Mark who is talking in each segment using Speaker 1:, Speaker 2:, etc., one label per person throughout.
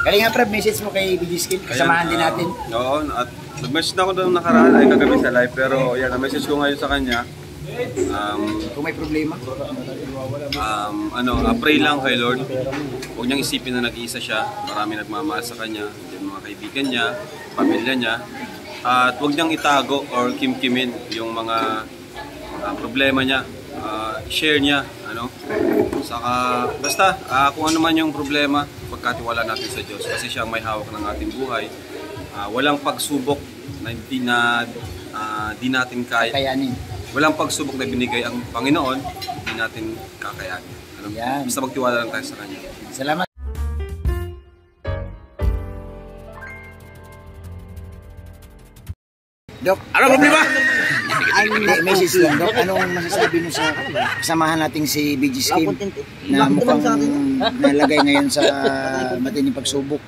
Speaker 1: Kaya nga Prab, message mo kay BG Skin, kasamahan din natin.
Speaker 2: Oo, at nag-message na ako doon nakaraan ay kagabi sa live, pero yan, na-message ko ngayon sa kanya.
Speaker 1: Kung may problema,
Speaker 2: pray lang kay Lord. Huwag niyang isipin na nag-iisa siya. Marami nagmamahal sa kanya, yung mga kaibigan niya, pamilya niya. At huwag niyang itago or kimkimin yung mga problema niya. Share niya, Saka, basta, kung ano man yung problema, pagkatiwala natin sa Diyos. Kasi siya ang may hawak ng ating buhay. Walang pagsubok na di natin
Speaker 1: kakayanin.
Speaker 2: Walang pagsubok na binigay ang Panginoon, hindi natin kakayanin. Basta magtiwala lang tayo sa Kanya.
Speaker 1: Salamat. Dok,
Speaker 3: ano problema?
Speaker 1: Message lang, Dok. Anong masasabi mo sa kasamahan nating si BG Skin na mukhang nalagay ngayon sa matinding pagsubok?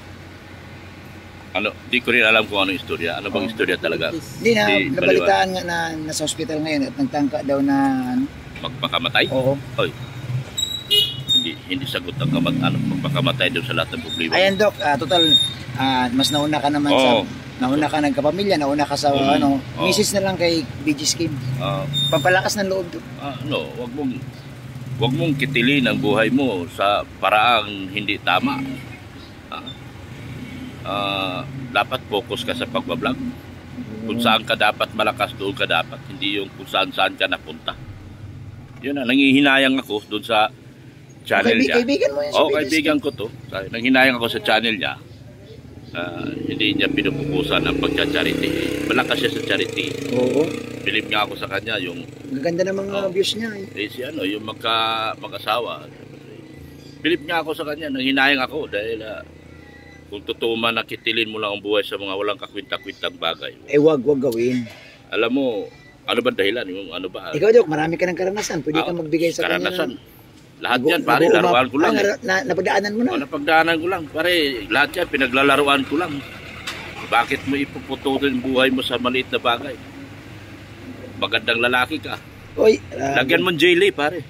Speaker 3: Di ko rin alam kung anong istorya. Ano bang istorya talaga?
Speaker 1: Hindi na, nabalitaan nga na nasa hospital ngayon at nagtangka daw na
Speaker 3: magpakamatay?
Speaker 1: Oo.
Speaker 3: Oy. Hindi sagot ang magpakamatay daw sa lahat ng problema.
Speaker 1: Ayan Dok, total mas nauna ka naman sa nauna ka nagkapamilya, nauna ka sa message na lang kay BG Skin. Pampalakas ng loob Dok.
Speaker 3: Wag mong kitilin ang buhay mo sa paraang hindi tama. Dapat focus ka sa pagbablog. Kung saan ka dapat malakas, doon ka dapat. Hindi yung kung saan ka napunta. Yun na, nangihinayang ako doon sa channel niya.
Speaker 1: Kaibigan mo yun si BG Skin?
Speaker 3: Kaibigan ko to. Nangihinayang ako sa channel niya. Hindi niya pinupukusan ang pagcha-charity. Malakas siya sa charity.
Speaker 1: Oo.
Speaker 3: Believe nga ako sa kanya yung
Speaker 1: gaganda ng mga views niya.
Speaker 3: Yung mag-asawa. Believe nga ako sa kanya. Nangihinayang ako dahil kung totoo man nakitilin mo lang ang buhay sa mga walang kakwinta-kwintang bagay.
Speaker 1: Wag gawin.
Speaker 3: Alam mo, ano ba dahilan? Yung ano ba?
Speaker 1: Ikaw Dok, marami ka ng karanasan. Pwede kang magbigay sa
Speaker 3: karanasan. Lahat yan, pare, laruan ko lang.
Speaker 1: Napagdaanan mo na?
Speaker 3: Napagdaanan ko lang, pare. Lahat yan, pinaglalaruan ko lang. Bakit mo ipupututin buhay mo sa maliit na bagay? Magandang lalaki ka.
Speaker 1: Oy,
Speaker 3: lagyan mo J-Lay, pare.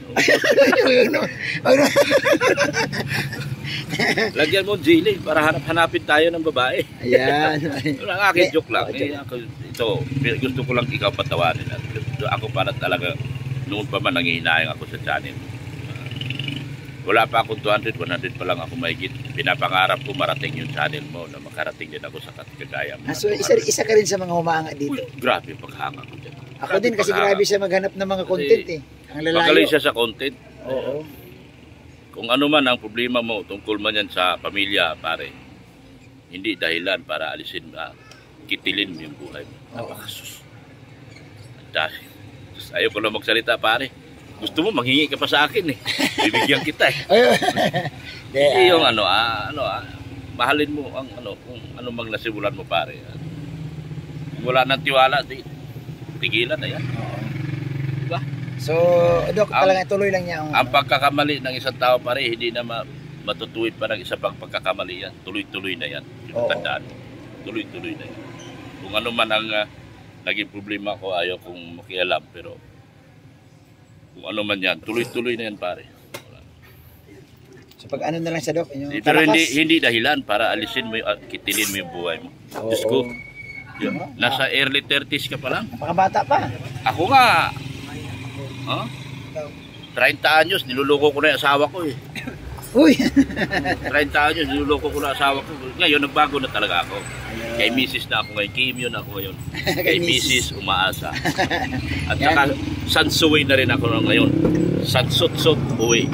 Speaker 3: Lagyan mo J-Lay para hanapin tayo ng babae.
Speaker 1: Ayan.
Speaker 3: Ang akin joke lang. Ito, gusto ko lang ikaw patawanin. Ako para talaga, noon pa man nangihinayang ako sa channel. Wala pa akong 200, 100 pa lang ako mahigit. Pinapangarap ko marating yung channel mo na makarating din ako sa kagaya mo.
Speaker 1: So isa ka rin sa mga humanga dito?
Speaker 3: Grabe yung paghanga ko dyan.
Speaker 1: Ako din kasi grabe siya maghanap ng mga content Ang lalayo.
Speaker 3: Magaling siya sa content.
Speaker 1: Oo.
Speaker 3: Kung ano man ang problema mo, tungkol man yan sa pamilya, pare, hindi dahilan para alisin kitilin mo yung buhay mo. Napakasus. Dahil, ayaw ko na magsalita, pare. Gusto mo, manghingi ka pa sa akin Bibigyan kita Hindi yung mahalin mo ang kung ano mang nasimulan mo, pare. Kung wala nang tiwala, tigilan na yan. Diba?
Speaker 1: So, Dok, talaga tuloy lang niya
Speaker 3: ang pagkakamali ng isang tao, pare, hindi na matutuwid pa ng isa pang pagkakamali yan. Tuloy-tuloy na yan. Tandaan. Tuloy-tuloy na yan. Kung ano man ang naging problema ko, ayaw kong makialam, pero kung ano man yan, tuloy-tuloy na yan, pare.
Speaker 1: So pag ano na lang sa Dok,
Speaker 3: pero hindi dahilan para alisin mo kitilin mo yung buhay mo. Diyos ko, nasa early 30s ka pa lang.
Speaker 1: Napakabata pa.
Speaker 3: Ako nga, 30 anyos, niluloko ko na yung asawa ko
Speaker 1: Uy!
Speaker 3: 30 anyos, niluloko ko na asawa ko. Ngayon, nagbago na talaga ako. Kay Mrs. na ako ngayon, Kimyo na ako ngayon. Kay Mrs. umaasa. At saka, Sansuway na rin ako ngayon. Sansut-sut uwi.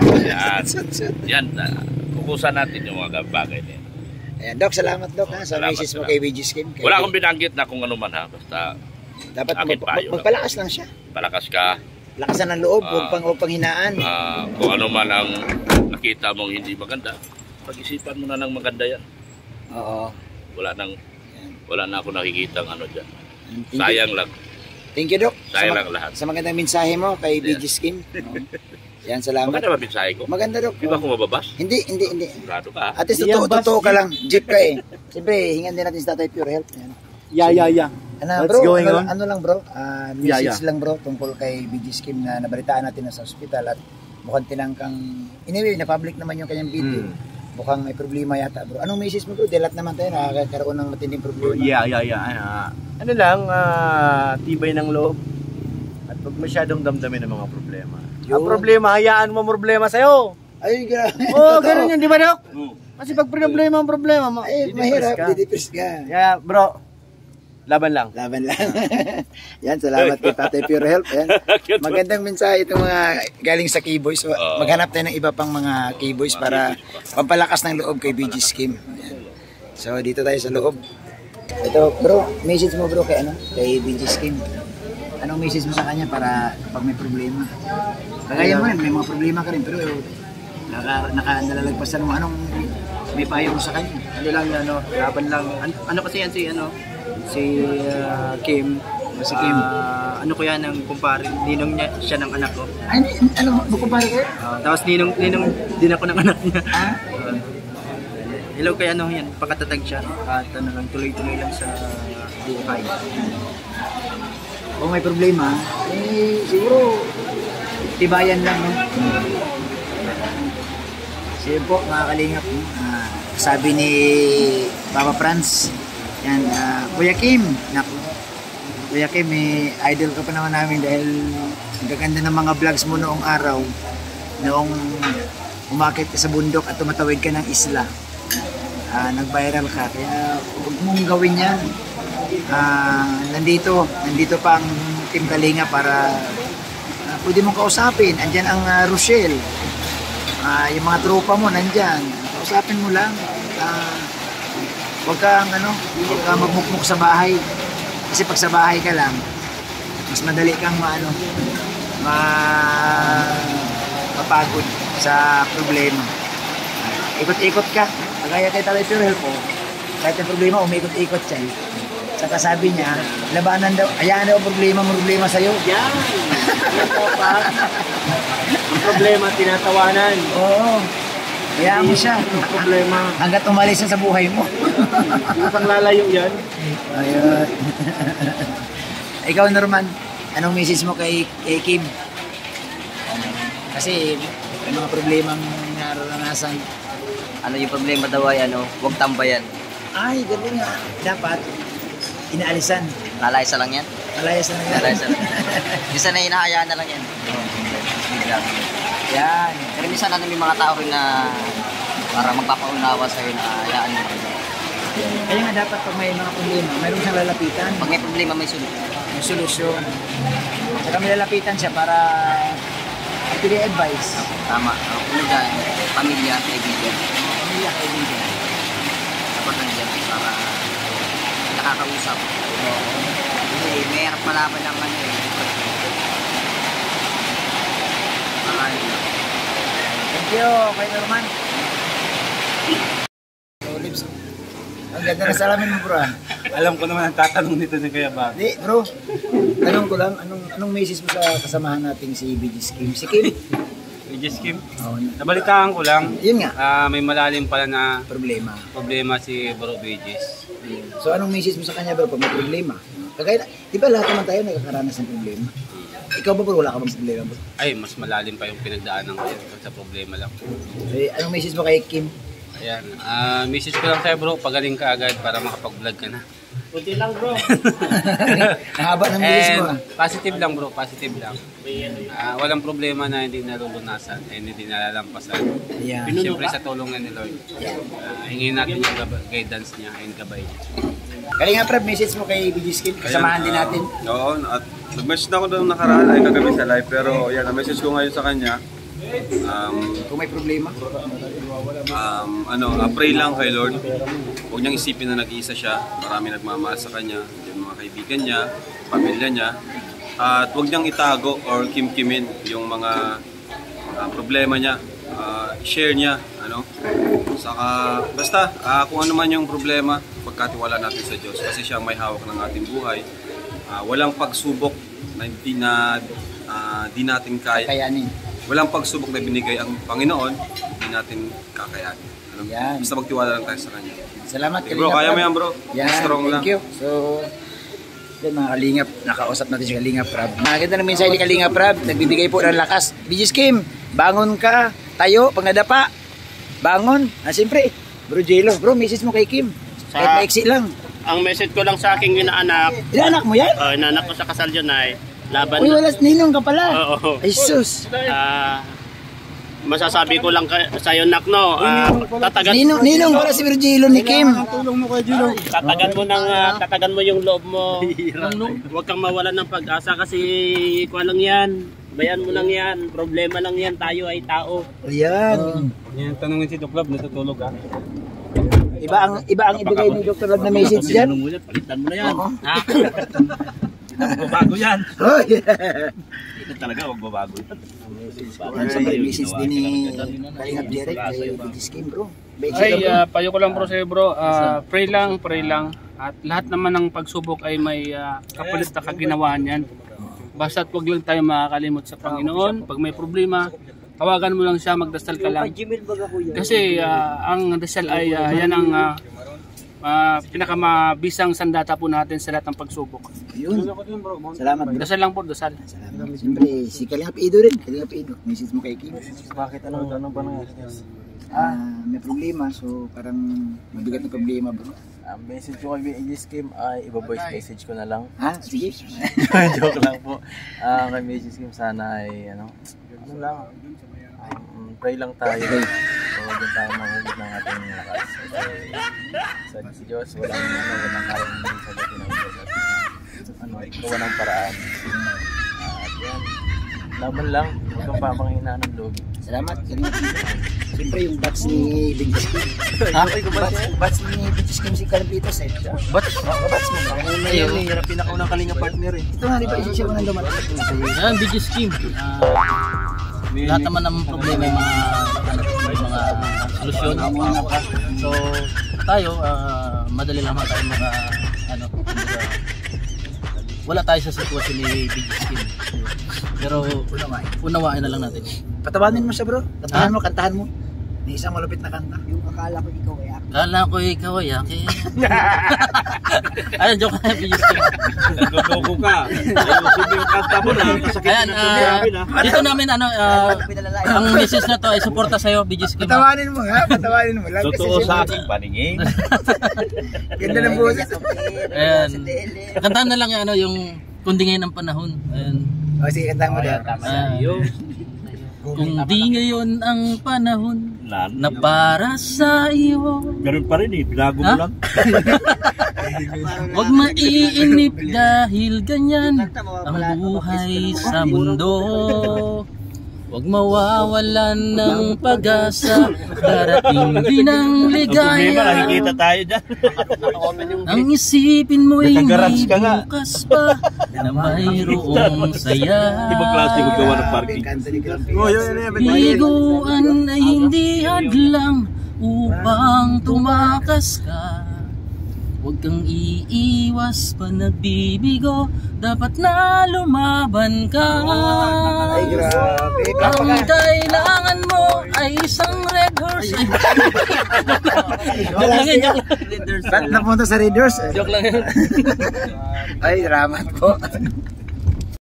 Speaker 3: Yan. Kukusan natin yung mga bagay na yan.
Speaker 1: Ayan, Dok, salamat Dok sa message mo kay BG Skin.
Speaker 3: Wala akong binanggit na kung ano man basta
Speaker 1: dapat magpalakas lang siya.
Speaker 3: Palakas ka.
Speaker 1: Lakasan ng loob, huwag pang hinaan.
Speaker 3: Kung ano man ang nakita mong hindi maganda, pag-isipan mo na ng maganda yan.
Speaker 1: Oo.
Speaker 3: Wala na ako nakikita dyan. Sayang lang.
Speaker 1: Thank you, Dok.
Speaker 3: Sayang lang lahat.
Speaker 1: Sa magandang mensahe mo kay BG Skin. Yan, salamat.
Speaker 3: Maganda ba mensahe ko?
Speaker 1: Maganda, Dok.
Speaker 3: Di ba ako mababas?
Speaker 1: Hindi.
Speaker 3: Sigurado ka.
Speaker 1: At least totoo ka lang. Jeep ka Siyempre, hingan din natin sa Tatay Pure Health. Yan.
Speaker 4: Yeah.
Speaker 1: What's going on? Ano lang bro, message lang bro tungkol kay BG Skin na nabalitaan natin sa hospital at mukhang tinangkang, anyway, na public naman yung kanyang video. Mukhang may problema yata bro. Anong message mo bro? Delat naman tayo, nakakaroon ng matinding problema.
Speaker 4: Yeah. Ano lang, tibay ng loob. At huwag masyadong damdamin ng mga problema. Ang problema, hayaan mo problema sa'yo.
Speaker 1: Ay,
Speaker 4: Oo, ganun yan, di ba Dok? Kasi pag problema ang problema,
Speaker 1: mahirap, didipres ka.
Speaker 4: Kaya bro, laban lang.
Speaker 1: Laban lang. Yan, salamat kay Tatay Pure Help. Yan. Magandang mensahe itong mga galing sa K-Boys. Maghanap tayo ng iba pang mga K-Boys para pampalakas ng loob kay BG Scheme. Yan. So, dito tayo sa loob. Ito, bro, message mo bro kay, kay BG Scheme. Anong message mo sa kanya para pag may problema? Kagaya mo rin, may mga problema ka rin, pero nalalagpasan mo. Anong may payo mo sa kanya?
Speaker 5: Ano lang, laban lang. Ano kasi yan si Kim.
Speaker 1: Si Kim.
Speaker 5: Ano ko yan ang kumpare, ninong niya siya ng anak ko.
Speaker 1: Ay, ano, kumpare kayo?
Speaker 5: Tapos ninong din ako ng anak niya.
Speaker 1: Ah?
Speaker 5: Hello kay yan, pakatatag siya. At lang, tuloy-tuloy lang sa buhay.
Speaker 1: Kung may problema, siguro tibayan lang, no? Sige po, mga kalingap, sabi ni Papa Franz, yan, Kuya Kim, naku, Kuya Kim, idol ka pa naman namin dahil ang gaganda ng mga vlogs mo noong araw, noong umakit ka sa bundok at tumatawid ka ng isla. Nag-viral ka, kaya huwag mong gawin yan. Nandito pa ang Team Kalinga para pwede mong kausapin. Andyan ang Rochelle, yung mga tropa mo nandyan, kausapin mo lang. Huwag kang magmukmuk sa bahay, kasi pag sa bahay ka lang mas madali kang mapagod sa problema. Ikot-ikot ka, kagaya kay Tatay Pure Help, kahit ang problema umikot-ikot siya. Saka sabi niya, labanan daw, hayaan daw problema sa'yo.
Speaker 4: Yan! Ang problema, tinatawanan.
Speaker 1: Oo. Hayaan mo siya.
Speaker 4: Problema.
Speaker 1: Hanggat umalis na sa buhay mo.
Speaker 4: Yung pang lalayo yan.
Speaker 1: Ayun. Ikaw, Norman, anong message mo kay Kim? Kasi may mga problemang nararanasan.
Speaker 5: Ano yung problema daw ay huwag tambayan.
Speaker 1: Ay, gano'n nga. Dapat inaalisan.
Speaker 5: Lalaysa lang yan.
Speaker 1: Malayas na lang.
Speaker 5: Lalaysa lang. Minsan na hinahayaan na lang yan.
Speaker 1: Yan.
Speaker 5: Pero minsan may mga tao rin na para magpapaunawa sa'yo na hayaan mo.
Speaker 1: Kaya nga dapat pag may mga problema, mayroon siyang lalapitan.
Speaker 5: Pag may problema, may solusyon.
Speaker 1: May solusyon. Saka may lalapitan siya para advice.
Speaker 5: Tama. Ano dyan? Pamilya, kaibigan.
Speaker 1: Pamilya, kaibigan.
Speaker 5: Dapat nandiyan para nakakausap. Kasi may harap malaman ng
Speaker 1: Thank you, kay Norman. Lips. Ang ganda na salamin mo, bro.
Speaker 4: Alam ko naman ang tatanong nito ni Kuya Bab.
Speaker 1: Hindi, bro. Tanong ko lang, anong message mo sa kasamahan nating si BG Scheme? Si Kim?
Speaker 6: BG Scheme?
Speaker 1: Oo.
Speaker 6: Nabalitaan ko lang,
Speaker 1: Yun nga,
Speaker 6: may malalim pala na
Speaker 1: problema.
Speaker 6: si Bro BG's.
Speaker 1: So, anong message mo sa kanya, bro, pag may problema? Kagaya, di ba lahat naman tayo nagkakaranas ng problema? Ikaw ba, bro, wala ka bang problema, bro?
Speaker 6: Ay, mas malalim pa yung pinagdaanan ko yan sa problema lang.
Speaker 1: Eh, anong message mo kay Kim?
Speaker 6: Ayan, message ko lang sa'yo bro, pagaling ka agad para makapag-vlog ka na.
Speaker 4: Kunti lang bro.
Speaker 1: Haba ng message mo.
Speaker 6: And positive lang bro, positive lang. Walang problema na hindi nalulunasan and hindi nalalampasan.
Speaker 1: Yeah.
Speaker 6: Siyempre sa tulong ni Lord. Hingin natin yung guidance niya and gabay niya.
Speaker 1: Kalinga Prab, message mo kay BG Scheme, kasamahan din natin.
Speaker 2: Oo, at nag-message na ako doon nakaraan ay kagabi sa live, pero yan, ang message ko ngayon sa kanya,
Speaker 1: Kung may problema.
Speaker 2: pray lang kay Lord. Huwag niyang isipin na nag-iisa siya. Marami nagmamahal sa kanya, yung mga kaibigan niya, pamilya niya. At huwag niyang itago or kimkimin yung mga problema niya. Share niya, Saka, basta, kung ano man yung problema, pagkatiwala natin sa Diyos. Kasi siya ang may hawak ng ating buhay. Walang pagsubok na di natin kaya.
Speaker 1: Kayanin.
Speaker 2: Walang pagsubok na binigay ang Panginoon, hindi natin kakayanin.
Speaker 1: Yan.
Speaker 2: Basta magtiwala lang tayo sa Kanya.
Speaker 1: Salamat,
Speaker 2: Okay, bro, kaya mo yan bro.
Speaker 1: Yan,
Speaker 2: Strong lang.
Speaker 1: thank you. So, yun mga Kalingap, nakausap natin si Kalingap Prab. Maganda ng mensahe ni Kalingap Prab, nagbibigay po ng lakas. BG Scheme, bangon ka, tayo, pag nadapa. Bangon. Siyempre, Bro Jello. Bro, message mo kay Kim. Kahit maiksi lang.
Speaker 7: Ang message ko lang sa aking inaanak,
Speaker 1: Inaanak mo yan?
Speaker 7: inaanak ko sa kasal yun ay laban
Speaker 1: Uy, wala ninong ka pala.
Speaker 7: Oo.
Speaker 1: Ay, sus.
Speaker 7: Masasabi ko lang sa'yo, Nak, no?
Speaker 1: Ninong pala si Bro Jello ni Kim.
Speaker 7: Tatagan mo yung loob mo. Huwag kang mawalan ng pag-asa kasi kuha lang yan. Bayan mo lang yan. Problema lang yan. Tayo ay tao.
Speaker 1: Ayan.
Speaker 6: Yan, tanungin si Doc Love, natutulog ha.
Speaker 1: Iba ang ibigay ni Dr. Love na message dyan.
Speaker 3: Palitan mo na yan.
Speaker 4: Bago yan.
Speaker 1: Oh, yeah.
Speaker 3: Ito talaga, huwag babago.
Speaker 1: May message din ni Kalingap Derek kay BG's Kim, bro.
Speaker 8: Ay, payo ko lang bro sa'yo bro, pray lang. At lahat naman ng pagsubok ay may kapalit na kaginawahan yan. Basta't wag lang tayo makakalimot sa Panginoon. Pag may problema, tawagan mo lang siya, magdasal ka lang. Kasi ang dasal ay yan ang pinakamabisang sandata po natin sa lahat ng pagsubok.
Speaker 1: Yun. Salamat, bro.
Speaker 8: Dasal lang po, dasal.
Speaker 1: Salamat. Siyempre, si Kalingap Ido rin. Kalingap Ido. Message mo kay Kim.
Speaker 4: Bakit anong panang
Speaker 1: May problema, so parang mabigat na problema, bro.
Speaker 4: Ang message ko kay BG's Kim ay iba-voice message ko na lang.
Speaker 1: Ha? Sige.
Speaker 4: Joke lang po. Kay BG's Kim sana ay ano lang. Pray lang tayo. Huwag din tayo mahulog ng ating lakas. Kasi sa Diyos, walang kayang hindi sagutin ng Diyos. At gawa ng paraan. At yan, laban lang. Huwag kang papanghinaan ng loob.
Speaker 1: Salamat. Kalingap Ido. Siyempre yung batch ni BG's Kim. Batch ni BG's Kim si Carlitos eh. Batch mo.
Speaker 4: Ayun, yung pinakaunang Kalinga partner eh.
Speaker 1: Ito nga, di ba isa siya mga dumating sa'yo?
Speaker 5: Yan, BG's Kim. Lahat naman ng problema yung mga solusyon. So, tayo, madali lang tayo wala tayo sa sitwasyon ni BG's Kim. Pero, unawain na lang natin.
Speaker 1: Patawanin mo siya, bro. Kantahan mo, kantahan mo. May isang malupit na kanta. Yung akala ko ikaw ay akin.
Speaker 5: Kala ko ikaw ay akin. Ayun, joke na BG's Kim.
Speaker 3: Nagdodoko ka. Ayusin mo yung kanta mo na.
Speaker 5: Ayan, dito namin ang message na to ay suporta sa'yo, BG's Kim.
Speaker 1: Patawanin mo ha, patawanin mo lang.
Speaker 3: Totoo sa aking paningin.
Speaker 1: Ganda ng boses.
Speaker 5: Ayan. Kantahan na lang yung kundi ngayon ang panahon. Ayan.
Speaker 1: O sige, kantahan mo dyan.
Speaker 5: Kung di ngayon ang panahon na para sa iyo.
Speaker 3: Ganun pa rin binago mo lang.
Speaker 5: Huwag maiinip dahil ganyan ang buhay sa mundo. Huwag mawawalan ng pag-asa, darating din ang ligaya.
Speaker 3: Nakikita tayo dyan.
Speaker 5: Ang isipin mo'y may bukas pa na mayroong saya.
Speaker 3: Ibang klase magawa ng parking.
Speaker 5: Biguan ay hindi hadlang upang tumakas ka. Huwag kang iiwas pa nagbibigo, dapat na lumaban ka.
Speaker 1: Ay, grabe.
Speaker 5: Ang kailangan mo ay isang red horse. Joke lang yun.
Speaker 1: Ba't napunta sa Raiders?
Speaker 5: Joke lang yun.
Speaker 1: Ay, salamat po.